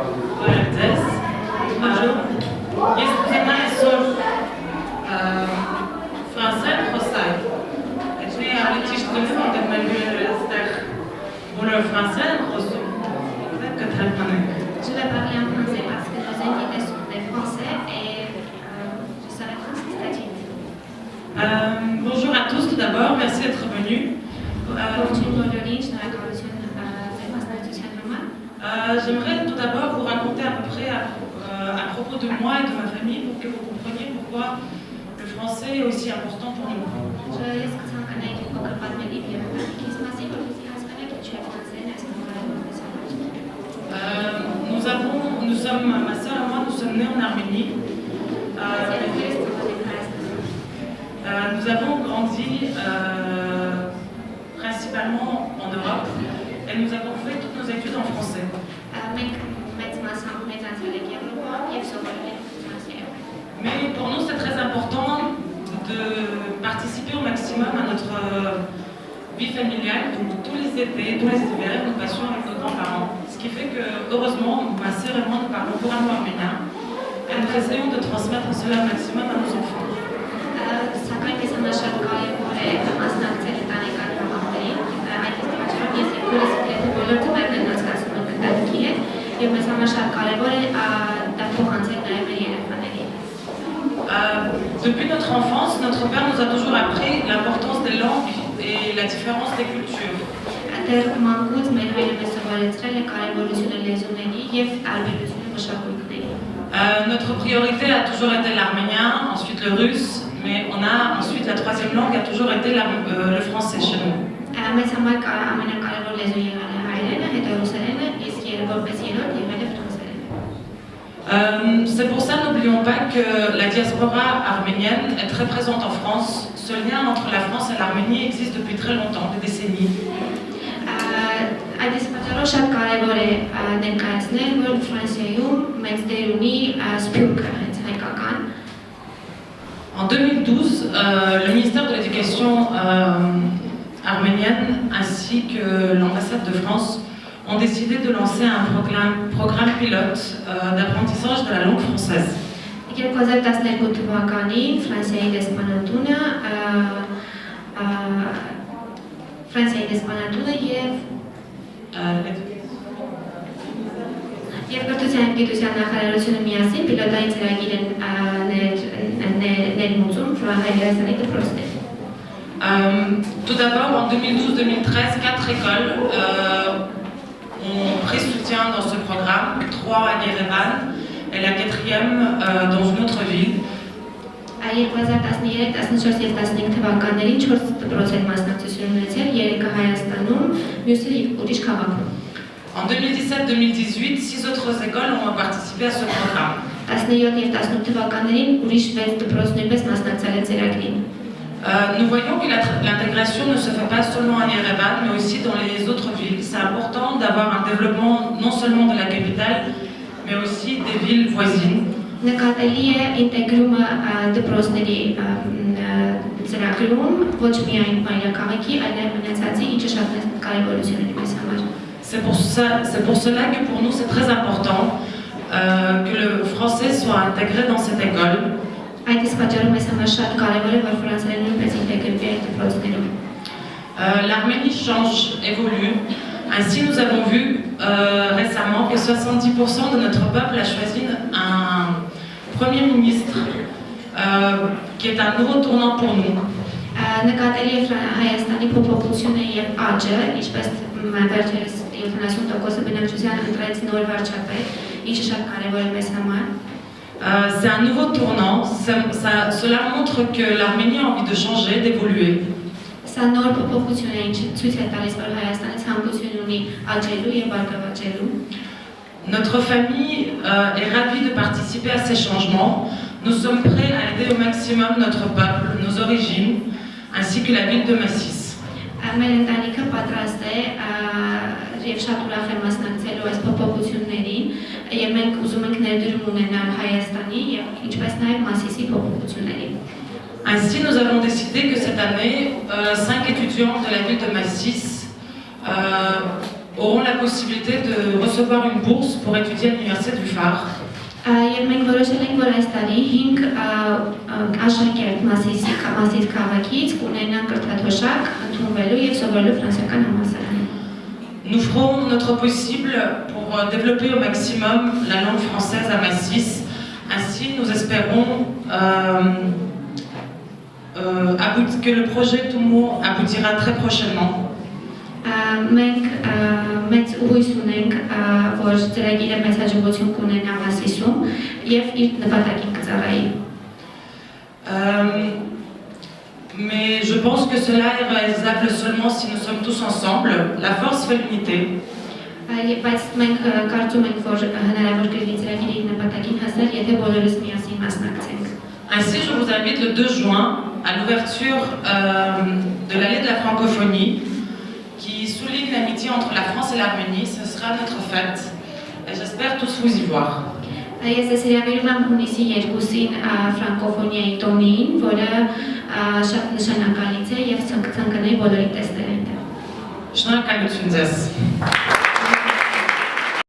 Բարև Bonjour. Ես կուզենա այսօր ֆրանսեր խոսալ։ Էջնի ավելի ճիշտ գնում, որտեղ մեր հյուրերը այստեղ բոլոր ֆրանսեր են խոսում։ Դե կթարգմանենք։ Je vais parler en français parce que nos invités sont des Français et je serai transcriptrice. Bonjour à tous tout d'abord, merci d'être venus. J'aimerais tout d'abord vous raconter à peu près à propos de moi et de ma famille pour que vous compreniez pourquoi le français est aussi important pour nous. Nous sommes, ma soeur et moi, nous sommes nés en Arménie. Nous avons grandi principalement en Europe et nous avons fait toutes nos études en français. Mais pour nous, c'est très important de participer au maximum à notre vie familiale. Donc tous les étés, tous les hivers, nous passions avec nos grands-parents. Ce qui fait que, heureusement, ma sœur et moi, nous parlons couramment arménien. Et nous essayons de transmettre cela au maximum à nos enfants. Depuis notre enfance, notre père nous a toujours appris l'importance des langues et la différence des cultures. Notre priorité a toujours été l'arménien, ensuite le russe, mais on a ensuite la troisième langue a toujours été le français chez nous. C'est pour ça, n'oublions pas que la diaspora arménienne est très présente en France. Ce lien entre la France et l'Arménie existe depuis très longtemps, des décennies. En 2012, le ministère de l'Éducation arménienne ainsi que l'ambassade de France ont décidé de lancer un programme pilote d'apprentissage de la langue française. Tout d'abord, en 2012-2013, 4 écoles ont pris soutien dans ce programme, 3 à Yerevan et la 4e dans une autre ville. En 2017-2018, 6 autres écoles ont participé à ce programme. Nous voyons que l'intégration ne se fait pas seulement à Yerevan, mais aussi dans les autres villes. C'est important d'avoir un développement non seulement de la capitale, mais aussi des villes voisines. C'est pour cela que pour nous c'est très important que le français soit intégré dans cette école. L'Arménie change, évolue. Ainsi, nous avons vu récemment que 70% de notre peuple a choisi un Premier ministre qui est un nouveau tournant pour nous. C'est un nouveau tournant. Cela montre que l'Arménie a envie de changer, d'évoluer. Notre famille est ravie de participer à ces changements. Nous sommes prêts à aider au maximum notre peuple, nos origines, ainsi que la ville de Massis. Ainsi, nous avons décidé que cette année, 5 étudiants de la ville de Massis auront la possibilité de recevoir une bourse pour étudier à l'Université du Phare. Եվ մենք որոշել ենք, որ այս տարի 5 աշակերտ Մասիս քաղաքից կունենան կրթաթոշակ ընդունվելու եւ սովորելու ֆրանսիական համալսարանում։ Nous ferons notre possible pour développer au maximum la langue française à Massis. Ainsi, nous espérons que le projet Tumo aboutira très prochainement. Մենք մեծ ուղղույց ունենք, որ ծրագիրը մեծ հաջողություն կունենա Մասիսում եւ իր նպատակին կծառայի։ Mais je pense que cela est réalisable seulement si nous sommes tous ensemble. La force fait l'unité. Բայց մենք կարծում ենք, որ հնարավոր կլինի ծրագիրը իր նպատակին հասնել, եթե բոլորս միասին մասնակցենք։ Ainsi, je vous invite le 2 juin à l'ouverture de l'allée de la francophonie qui souligne l'amitié entre la France et l'Arménie. Ce sera notre fête et j'espère tous vous y voir. Ես ես հրավիրում եմ հունիսի 2-ին ֆրանկոֆոնիայի տոնին, որը շատ նշանակալից է եւ ցանկացանք բոլորի տեսնել այնտեղ։ Շնորհակալություն ձեզ։